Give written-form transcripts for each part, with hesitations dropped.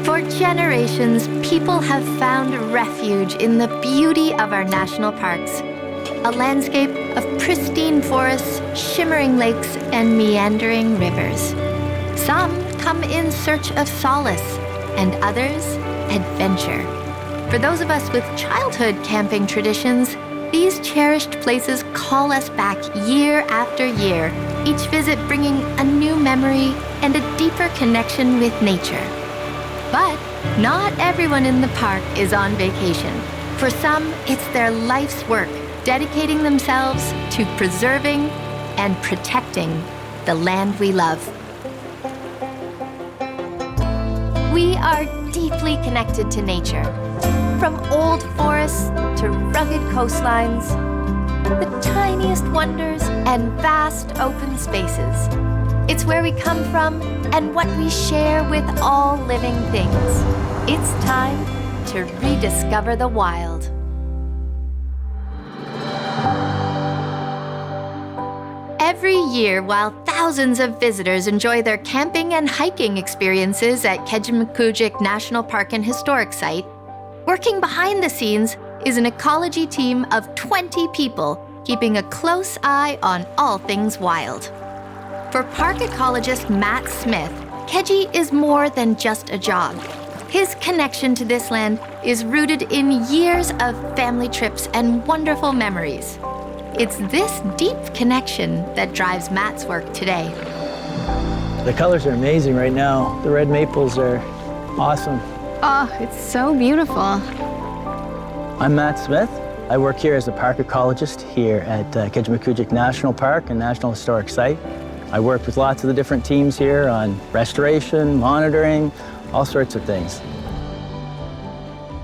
For generations, people have found refuge in the beauty of our national parks. A landscape of pristine forests, shimmering lakes, and meandering rivers. Some come in search of solace, and others, adventure. For those of us with childhood camping traditions, these cherished places call us back year after year, each visit bringing a new memory and a deeper connection with nature. But not everyone in the park is on vacation. For some, it's their life's work, dedicating themselves to preserving and protecting the land we love. We are deeply connected to nature, from old forests to rugged coastlines, the tiniest wonders and vast open spaces. It's where we come from and what we share with all living things. It's time to rediscover the wild. Every year, while thousands of visitors enjoy their camping and hiking experiences at Kejimkujik National Park and Historic Site, working behind the scenes is an ecology team of 20 people keeping a close eye on all things wild. For park ecologist Matt Smith, Keji is more than just a job. His connection to this land is rooted in years of family trips and wonderful memories. It's this deep connection that drives Matt's work today. The colors are amazing right now. The red maples are awesome. Oh, it's so beautiful. I'm Matt Smith. I work here as a park ecologist here at Kejimkujik National Park and National Historic Site. I work with lots of the different teams here on restoration, monitoring, all sorts of things.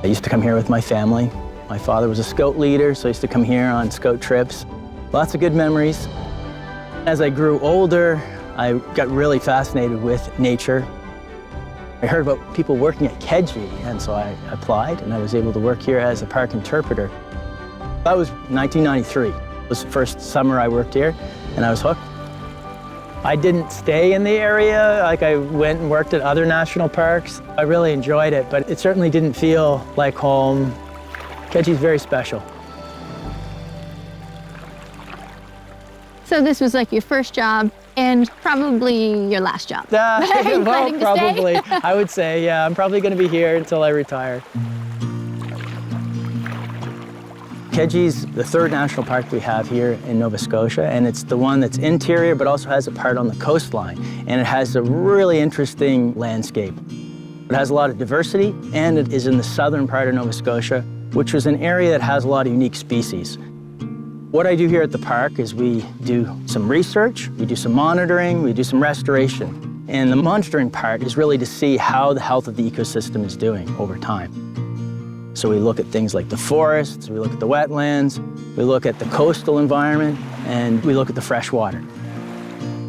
I used to come here with my family. My father was a scout leader, so I used to come here on scout trips. Lots of good memories. As I grew older, I got really fascinated with nature. I heard about people working at Keji, and so I applied, and I was able to work here as a park interpreter. That was 1993. It was the first summer I worked here, and I was hooked. I didn't stay in the area, like I went and worked at other national parks. I really enjoyed it, but it certainly didn't feel like home. Keji's very special. So this was like your first job and probably your last job. Well, probably. I would say, yeah, I'm probably going to be here until I retire. Keji's the third national park we have here in Nova Scotia, and it's the one that's interior but also has a part on the coastline, and it has a really interesting landscape. It has a lot of diversity, and it is in the southern part of Nova Scotia, which is an area that has a lot of unique species. What I do here at the park is we do some research, we do some monitoring, we do some restoration. And the monitoring part is really to see how the health of the ecosystem is doing over time. So we look at things like the forests, we look at the wetlands, we look at the coastal environment, and we look at the fresh water.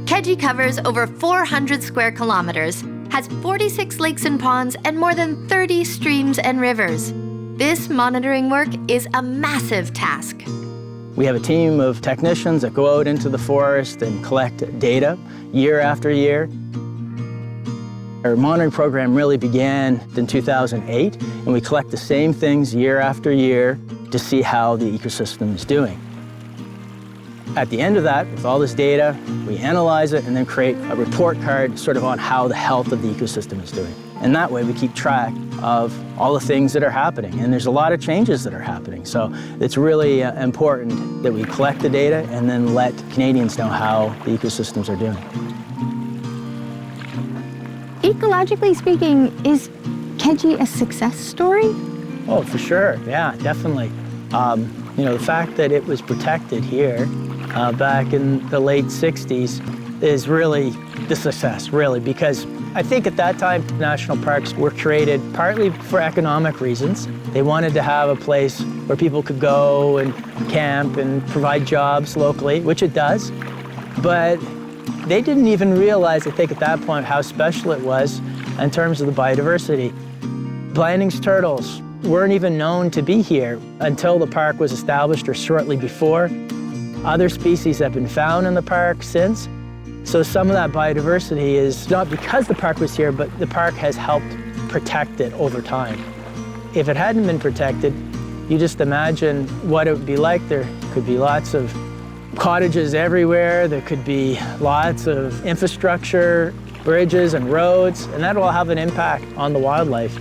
Keji covers over 400 square kilometers, has 46 lakes and ponds, and more than 30 streams and rivers. This monitoring work is a massive task. We have a team of technicians that go out into the forest and collect data year after year. Our monitoring program really began in 2008, and we collect the same things year after year to see how the ecosystem is doing. At the end of that, with all this data, we analyze it and then create a report card sort of on how the health of the ecosystem is doing. And that way we keep track of all the things that are happening. And there's a lot of changes that are happening. So it's really important that we collect the data and then let Canadians know how the ecosystems are doing. Ecologically speaking, is Keji a success story? Oh, for sure. Yeah, definitely. You know, the fact that it was protected here back in the late 60s is really the success, really, because I think at that time, national parks were created partly for economic reasons. They wanted to have a place where people could go and camp and provide jobs locally, which it does. But they didn't even realize, I think at that point, how special it was in terms of the biodiversity. Blanding's turtles weren't even known to be here until the park was established or shortly before. Other species have been found in the park since. So some of that biodiversity is not because the park was here, but the park has helped protect it over time. If it hadn't been protected, you just imagine what it would be like. There could be lots of cottages everywhere. There could be lots of infrastructure, bridges and roads, and that will have an impact on the wildlife.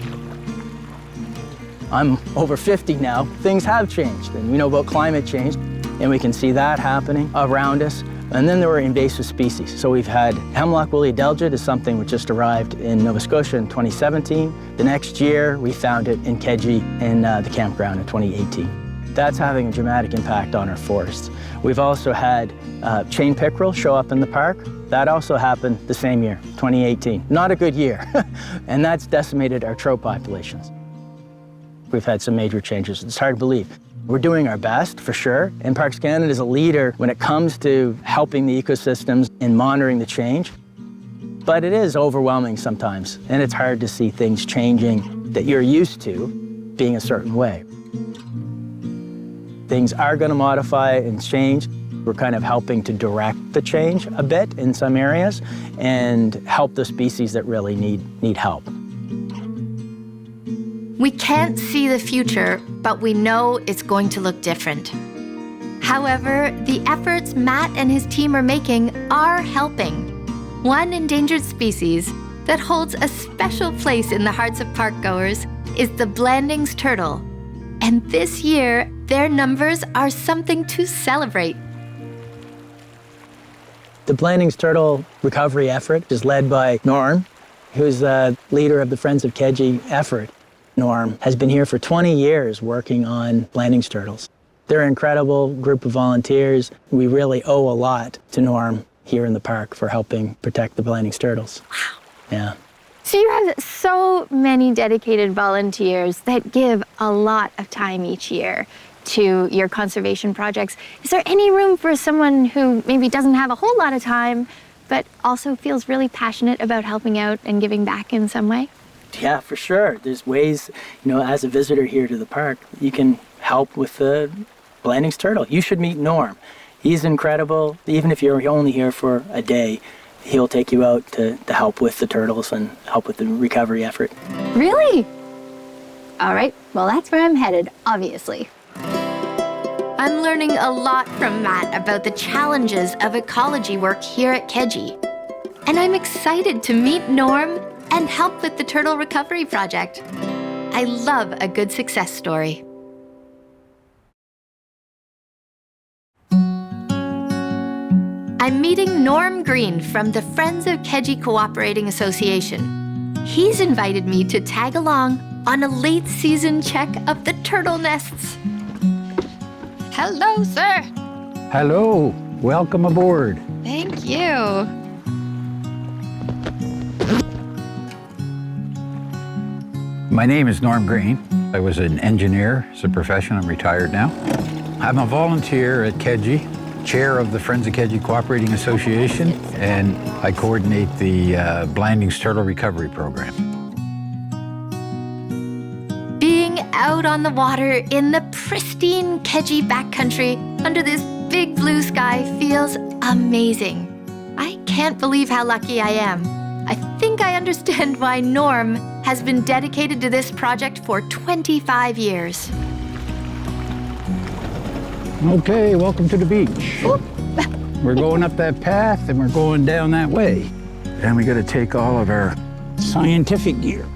I'm over 50 now. Things have changed, and we know about climate change, and we can see that happening around us. And then there were invasive species. So we've had hemlock woolly adelgid is something which just arrived in Nova Scotia in 2017. The next year, we found it in Kejimkujik in the campground in 2018. That's having a dramatic impact on our forests. We've also had chain pickerel show up in the park. That also happened the same year, 2018. Not a good year, and that's decimated our trout populations. We've had some major changes. It's hard to believe. We're doing our best, for sure, and Parks Canada is a leader when it comes to helping the ecosystems and monitoring the change. But it is overwhelming sometimes, and it's hard to see things changing that you're used to being a certain way. Things are going to modify and change. We're kind of helping to direct the change a bit in some areas and help the species that really need help. We can't see the future, but we know it's going to look different. However, the efforts Matt and his team are making are helping. One endangered species that holds a special place in the hearts of parkgoers is the Blandings turtle. And this year, their numbers are something to celebrate. The Blandings turtle recovery effort is led by Norm, who's the leader of the Friends of Kejimkujik effort. Norm has been here for 20 years working on Blandings turtles. They're an incredible group of volunteers. We really owe a lot to Norm here in the park for helping protect the Blandings turtles. Wow. Yeah. So you have so many dedicated volunteers that give a lot of time each year to your conservation projects. Is there any room for someone who maybe doesn't have a whole lot of time, but also feels really passionate about helping out and giving back in some way? Yeah, for sure. There's ways, as a visitor here to the park, you can help with the Blandings turtle. You should meet Norm. He's incredible. Even if you're only here for a day, he'll take you out to help with the turtles and help with the recovery effort. Really? All right, well, that's where I'm headed, obviously. I'm learning a lot from Matt about the challenges of ecology work here at Kejimkujik. And I'm excited to meet Norm and help with the Turtle Recovery Project. I love a good success story. I'm meeting Norm Green from the Friends of Kejimkujik Cooperating Association. He's invited me to tag along on a late season check of the turtle nests. Hello, sir. Hello, welcome aboard. Thank you. My name is Norm Green. I was an engineer as a profession. I'm retired now. I'm a volunteer at Kejimkujik, chair of the Friends of Kejimkujik Cooperating Association, and I coordinate the Blandings Turtle Recovery Program. Being out on the water in the pristine Kejimkujik backcountry under this big blue sky feels amazing. I can't believe how lucky I am. I think I understand why Norm has been dedicated to this project for 25 years. Okay, welcome to the beach. We're going up that path and we're going down that way. And we got to take all of our scientific gear.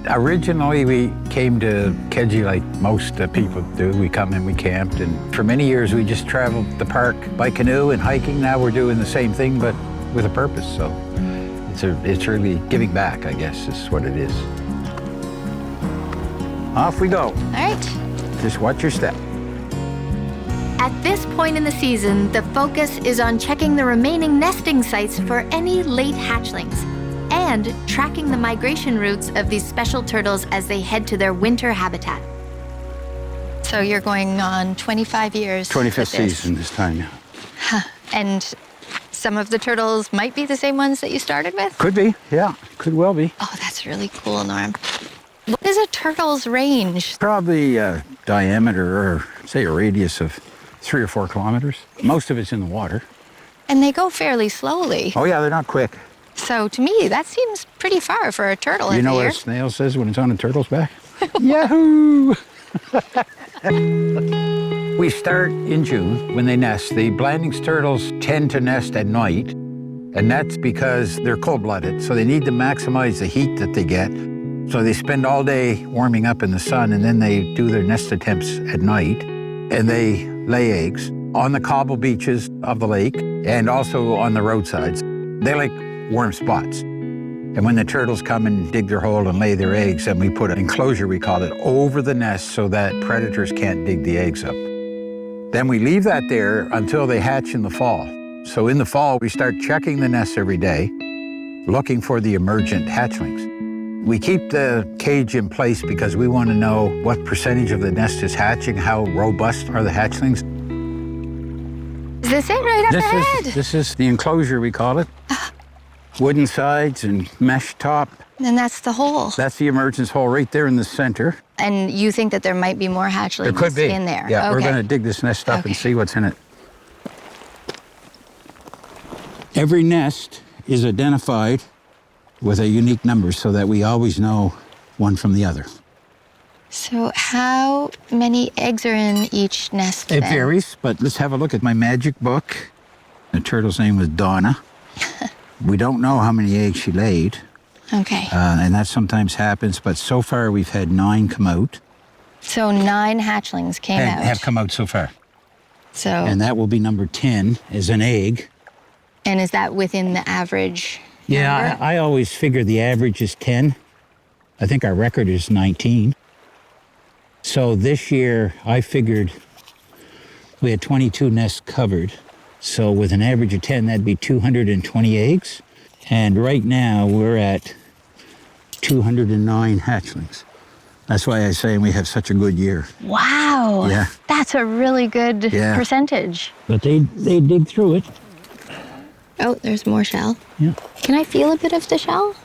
Originally, we came to Kejimkujik like most people do. We come and we camped, and for many years we just traveled the park by canoe and hiking. Now we're doing the same thing, but with a purpose. So it's really giving back, I guess, is what it is. Off we go. All right. Just watch your step. At this point in the season, the focus is on checking the remaining nesting sites for any late hatchlings and tracking the migration routes of these special turtles as they head to their winter habitat. So you're going on 25 years. 25th season this time, yeah. Huh. And some of the turtles might be the same ones that you started with? Could be, yeah. Could well be. Oh, that's really cool, Norm. What is a turtle's range? Probably a diameter or, say, a radius of 3 or 4 kilometers. Most of it's in the water. And they go fairly slowly. Oh, yeah, they're not quick. So to me, that seems pretty far for a turtle You know what year. a snail says when it's on a turtle's back? Yahoo! We start in June when they nest. The Blandings turtles tend to nest at night, and that's because they're cold-blooded, so they need to maximize the heat that they get. So they spend all day warming up in the sun, and then they do their nest attempts at night, and they lay eggs on the cobble beaches of the lake and also on the roadsides. They like warm spots. And when the turtles come and dig their hole and lay their eggs, then we put an enclosure, we call it, over the nest so that predators can't dig the eggs up. Then we leave that there until they hatch in the fall. So in the fall, we start checking the nest every day, looking for the emergent hatchlings. We keep the cage in place because we want to know what percentage of the nest is hatching, how robust are the hatchlings. Is this it right up ahead? This is the enclosure, we call it. Wooden sides and mesh top. And that's the hole. That's the emergence hole right there in the center. And you think that there might be more hatchlings There could be. in there? Yeah, okay. we're going to dig this nest up and see what's in it. Every nest is identified with a unique number so that we always know one from the other. So how many eggs are in each nest It then? varies, but let's have a look at my magic book. The turtle's name was Donna. We don't know how many eggs she laid, Okay. and that sometimes happens, but so far we've had 9 come out. So 9 hatchlings came out. Have come out so far. So, And that will be number 10 as an egg. and is that within the average Yeah, number? I always figure the average is 10. I think our record is 19. So this year, I figured we had 22 nests covered. So with an average of 10, that'd be 220 eggs. And right now, we're at 209 hatchlings. That's why I say we have such a good year. Wow. Yeah. That's a really good Yeah. percentage. But they dig through it. Oh, there's more shell. Yeah. Can I feel a bit of the shell?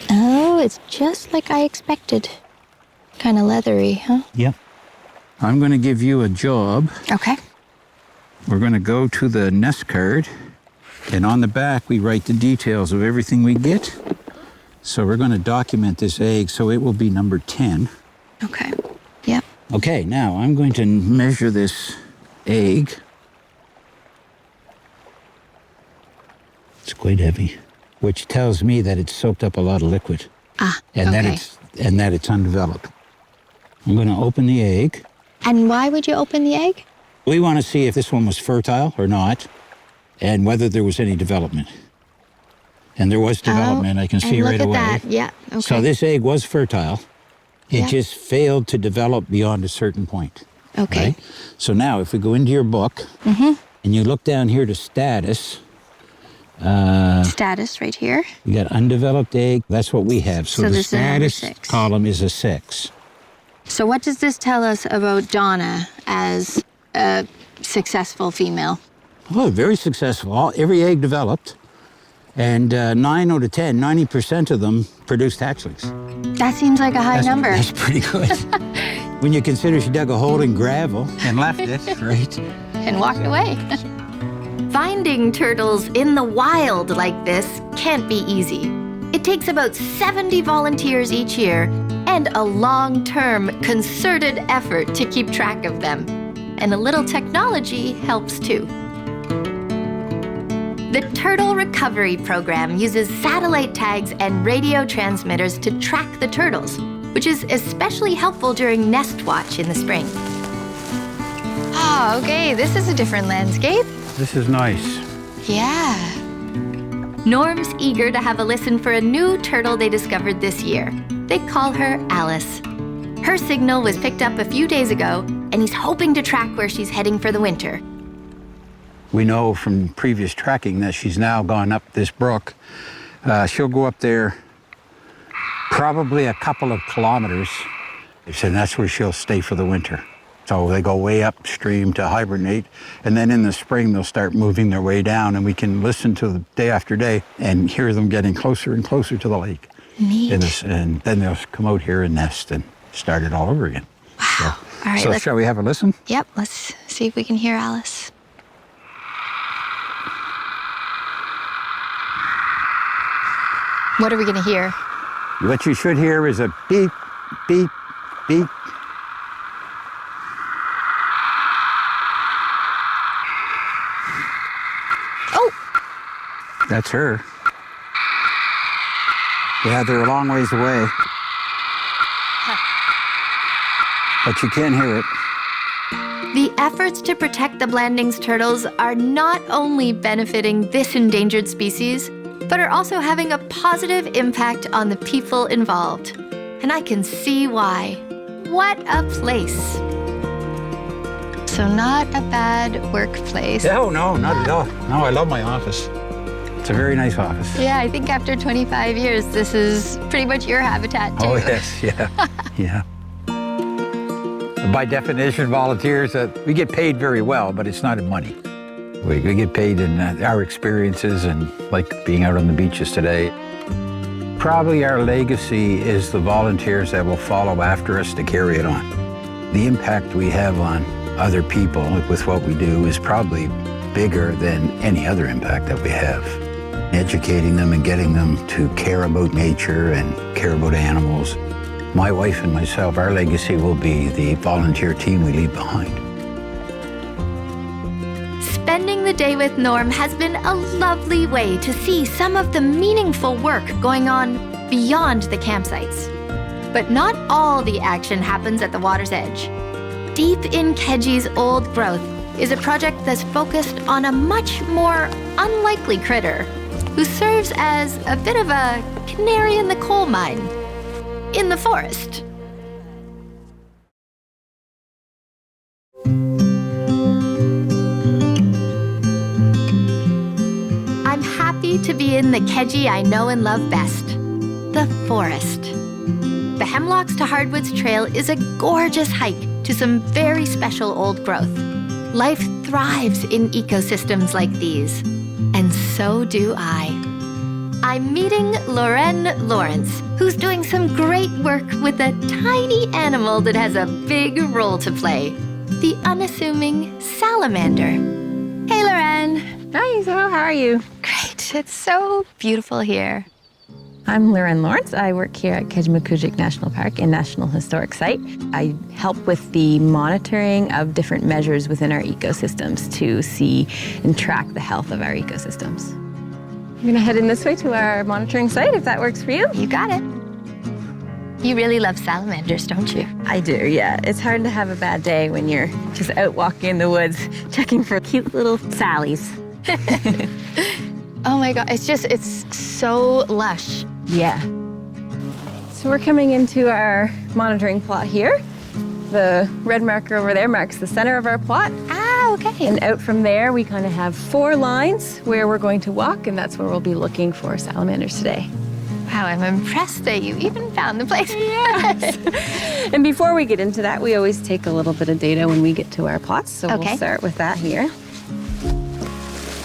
Oh, it's just like I expected. Kind of leathery, huh? Yeah. I'm going to give you a job. Okay. We're going to go to the nest card, and on the back we write the details of everything we get. So we're going to document this egg, so it will be number 10. Okay. Yep. Okay, now I'm going to measure this egg. It's quite heavy, which tells me that it's soaked up a lot of liquid. And okay. that it's undeveloped. I'm going to open the egg. And why would you open the egg? We want to see if this one was fertile or not, and whether there was any development. And there was development, I can see right away. Look at that. Yeah. Okay. So this egg was fertile. It Yeah. just failed to develop beyond a certain point. Okay. Right? So now if we go into your book and you look down here to status, Status right here. you got undeveloped egg. That's what we have. So So the this is number status 6. column is a 6. So what does this tell us about Donna as a successful female? Oh, very successful. Every egg developed. And 9 out of 10, 90% of them produced hatchlings. That seems like a high number. That's pretty good. When you consider she dug a hole in gravel and left it, right? And walked away. Finding turtles in the wild like this can't be easy. It takes about 70 volunteers each year and a long-term, concerted effort to keep track of them. And a little technology helps too. The Turtle Recovery Program uses satellite tags and radio transmitters to track the turtles, which is especially helpful during nest watch in the spring. Oh, okay. This is a different landscape. This is nice. Yeah. Norm's eager to have a listen for a new turtle they discovered this year. They call her Alice. Her signal was picked up a few days ago, and he's hoping to track where she's heading for the winter. We know from previous tracking that she's now gone up this brook. She'll go up there probably a couple of kilometers, and that's where she'll stay for the winter. So they go way upstream to hibernate, and then in the spring they'll start moving their way down, and we can listen to them day after day and hear them getting closer and closer to the lake. Neat. And then they'll come out here and nest and start it all over again. Wow. All right, So shall we have a listen? Yep, let's see if we can hear Alice. What are we going to hear? What you should hear is a beep, beep, beep. Oh! That's her. Yeah, they're a long ways away. But you can hear it. The efforts to protect the Blandings turtles are not only benefiting this endangered species, but are also having a positive impact on the people involved. And I can see why. What a place. So not a bad workplace. No, not at all. No, I love my office. It's a very nice office. Yeah, I think after 25 years, this is pretty much your habitat, too. Oh, yes, yeah, yeah. By definition, volunteers, we get paid very well, but it's not in money. We get paid in our experiences and like being out on the beaches today. Probably our legacy is the volunteers that will follow after us to carry it on. The impact we have on other people with what we do is probably bigger than any other impact that we have. Educating them and getting them to care about nature and care about animals. My wife and myself, our legacy will be the volunteer team we leave behind. Spending the day with Norm has been a lovely way to see some of the meaningful work going on beyond the campsites. But not all the action happens at the water's edge. Deep in Keji's old growth is a project that's focused on a much more unlikely critter who serves as a bit of a canary in the coal mine in the forest. I'm happy to be in the Keji I know and love best, the forest. The Hemlocks to Hardwoods Trail is a gorgeous hike to some very special old growth. Life thrives in ecosystems like these, and so do I. I'm meeting Lorraine Lawrence, who's doing some great work with a tiny animal that has a big role to play, the unassuming salamander. Hey, Lorraine. Hi, Isabel. How are you? Great. It's so beautiful here. I'm Lorraine Lawrence. I work here at Kejimkujik National Park and National Historic Site. I help with the monitoring of different measures within our ecosystems to see and track the health of our ecosystems. I'm gonna head in this way to our monitoring site, if that works for you. You got it. You really love salamanders, don't you? I do, yeah. It's hard to have a bad day when you're just out walking in the woods, checking for cute little sallies. Oh my God, it's so lush. Yeah. So we're coming into our monitoring plot here. The red marker over there marks the center of our plot. Ah, okay. And out from there, we kind of have 4 lines where we're going to walk, and that's where we'll be looking for salamanders today. Wow, I'm impressed that you even found the place. Yes. And before we get into that, we always take a little bit of data when we get to our plots, so Okay. we'll start with that here.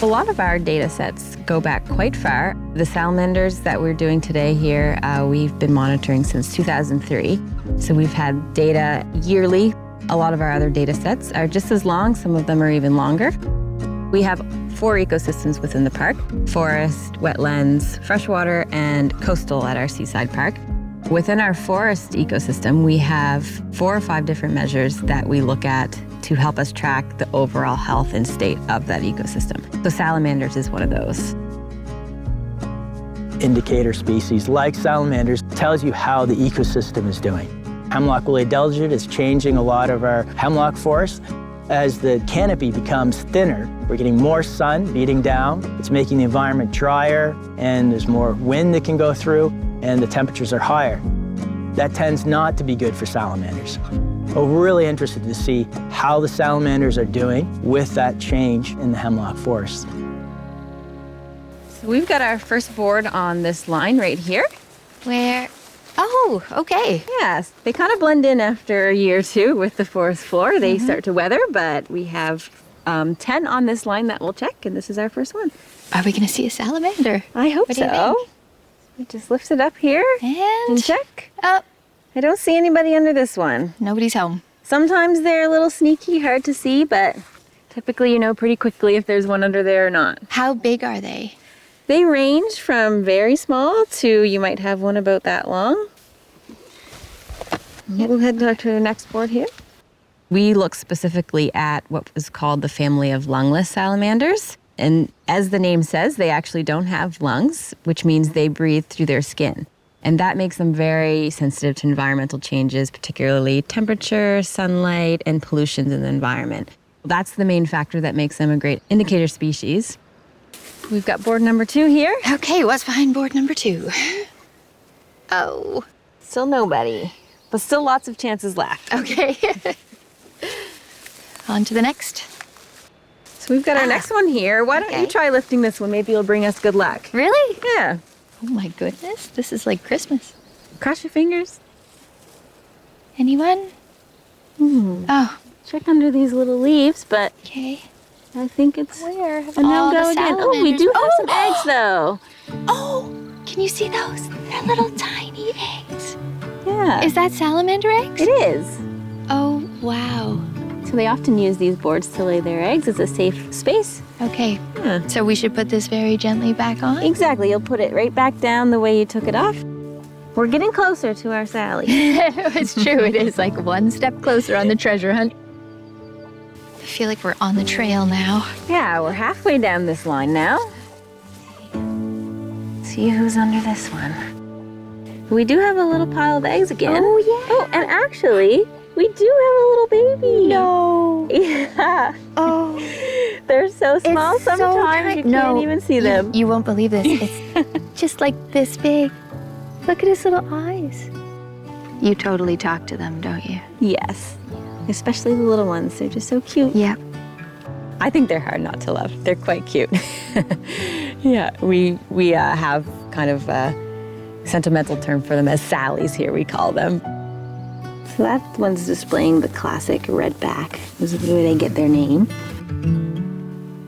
A lot of our data sets go back quite far. The salamanders that we're doing today here, we've been monitoring since 2003. So we've had data yearly. A lot of our other data sets are just as long, some of them are even longer. We have 4 ecosystems within the park: forest, wetlands, freshwater, and coastal at our seaside park. Within our forest ecosystem, we have 4 or 5 different measures that we look at to help us track the overall health and state of that ecosystem. So salamanders is one of those. Indicator species like salamanders tells you how the ecosystem is doing. Hemlock woolly delegate is changing a lot of our hemlock forests. As the canopy becomes thinner, we're getting more sun beating down. It's making the environment drier, and there's more wind that can go through, and the temperatures are higher. That tends not to be good for salamanders. We're really interested to see how the salamanders are doing with that change in the hemlock forest. So we've got our first board on this line right here. Where? Oh, okay. Yes, they kind of blend in after a year or two with the forest floor. They start to weather, but we have 10 on this line that we'll check, and this is our first one. Are we going to see a salamander? I hope What do you so. think? We just lift it up here And and check. oh, I don't see anybody under this one. nobody's home. Sometimes they're a little sneaky, hard to see, but typically you know pretty quickly if there's one under there or not. How big are they? They range from very small to you might have one about that long. We'll head to the next board here. We look specifically at what is called the family of lungless salamanders. And as the name says, they actually don't have lungs, which means they breathe through their skin. And that makes them very sensitive to environmental changes, particularly temperature, sunlight, and pollutions in the environment. That's the main factor that makes them a great indicator species. We've got board number 2 here. Okay, what's behind board number 2? Oh, Still nobody, but still lots of chances left. okay. On to the next. So we've got our next one here. Why don't you Okay. try lifting this one? Maybe it'll bring us good luck. Really? Yeah. Oh my goodness, this is like Christmas. Cross your fingers. Anyone? Oh, Check under these little leaves, but okay. I think it's Where? a no-go again. Oh, we do have some Oh! eggs, though. Oh, can you see those? They're little tiny eggs. Yeah. Is that salamander eggs? It is. Oh, wow. So they often use these boards to lay their eggs. It's a safe space. Okay, Yeah. so we should put this very gently back on? Exactly. You'll put it right back down the way you took it off. We're getting closer to our Sally. It's true, it is like one step closer on the treasure hunt. I feel like we're on the trail now. Yeah, we're halfway down this line now. See who's under this one. We do have a little pile of eggs again. Oh, yeah. Oh, and actually, we do have a little baby. No. Yeah. Oh. They're so small It's so sometimes tiny. you can't even see them. You won't believe this. It's just like this big. Look at his little eyes. You totally talk to them, don't you? Yes. Especially the little ones. They're just so cute. Yeah. I think they're hard not to love. They're quite cute. Yeah, we have kind of a sentimental term for them as Sallies here, we call them. So that one's displaying the classic red back. This is the way they get their name.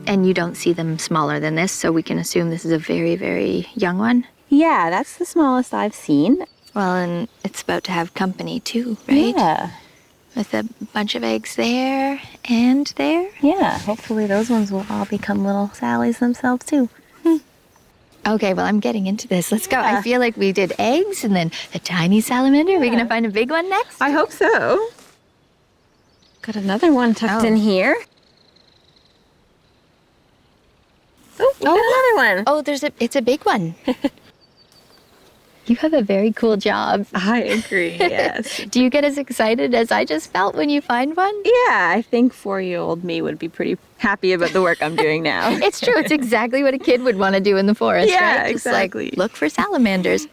And you don't see them smaller than this, so we can assume this is a very, very young one. Yeah, that's the smallest I've seen. Well, and it's about to have company too, right? Yeah. With a bunch of eggs there and there. Yeah, hopefully those ones will all become little Sallies themselves too. Okay, well, I'm getting into this. Let's go. I feel like we did eggs and then a tiny salamander. Are we going to find a big one next? I hope so. Got another one tucked in here. Oh, we got another one. Oh, it's a big one. You have a very cool job. I agree, yes. Do you get as excited as I just felt when you find one? Yeah, I think 4-year-old me would be pretty happy about the work I'm doing now. It's true. It's exactly what a kid would want to do in the forest, Yeah, right? Just exactly. like look for salamanders.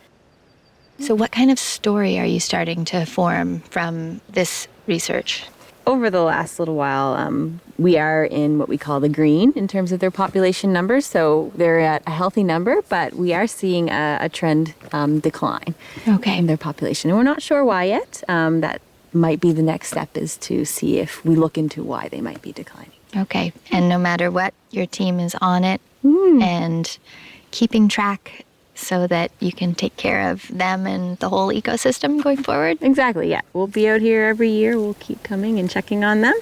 So what kind of story are you starting to form from this research? Over the last little while, we are in what we call the green in terms of their population numbers. So they're at a healthy number, but we are seeing a trend decline in their population. And we're not sure why yet. That might be the next step, is to see if we look into why they might be declining. Okay. And no matter what, your team is on it and keeping track so that you can take care of them and the whole ecosystem going forward? Exactly, yeah. We'll be out here every year. We'll keep coming and checking on them.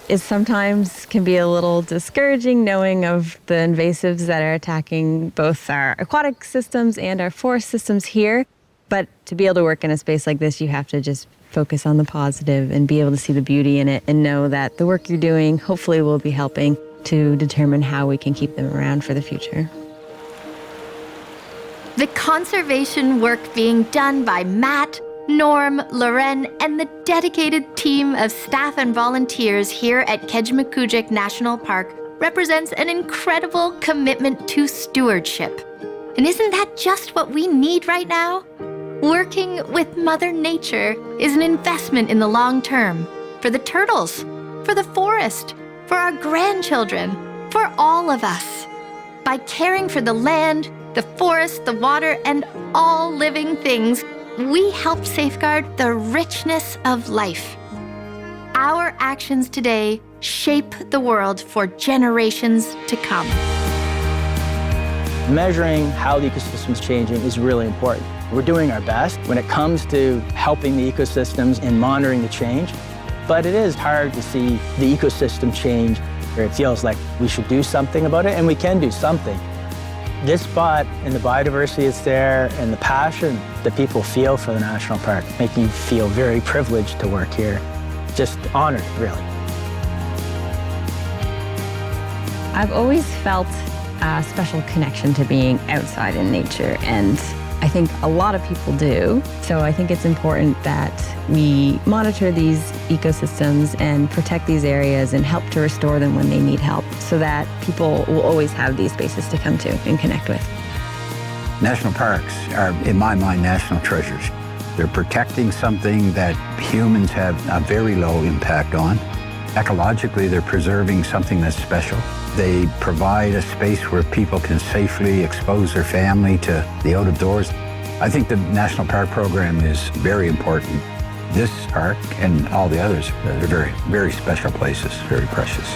It sometimes can be a little discouraging knowing of the invasives that are attacking both our aquatic systems and our forest systems here. But to be able to work in a space like this, you have to just focus on the positive and be able to see the beauty in it and know that the work you're doing hopefully will be helping to determine how we can keep them around for the future. The conservation work being done by Matt, Norm, Loren, and the dedicated team of staff and volunteers here at Kejimkujik National Park represents an incredible commitment to stewardship. And isn't that just what we need right now? Working with Mother Nature is an investment in the long term for the turtles, for the forest, for our grandchildren, for all of us. By caring for the land, the forest, the water, and all living things, we help safeguard the richness of life. Our actions today shape the world for generations to come. Measuring how the ecosystem is changing is really important. We're doing our best when it comes to helping the ecosystems and monitoring the change. But it is hard to see the ecosystem change, where it feels like we should do something about it, and we can do something. This spot and the biodiversity that's there and the passion that people feel for the national park make me feel very privileged to work here. Just honored, really. I've always felt a special connection to being outside in nature, and I think a lot of people do. So I think it's important that we monitor these ecosystems and protect these areas and help to restore them when they need help, so that people will always have these spaces to come to and connect with. National parks are, in my mind, national treasures. They're protecting something that humans have a very low impact on. Ecologically, they're preserving something that's special. They provide a space where people can safely expose their family to the out of doors. I think the National Park program is very important. This park and all the others are very, very special places, very precious.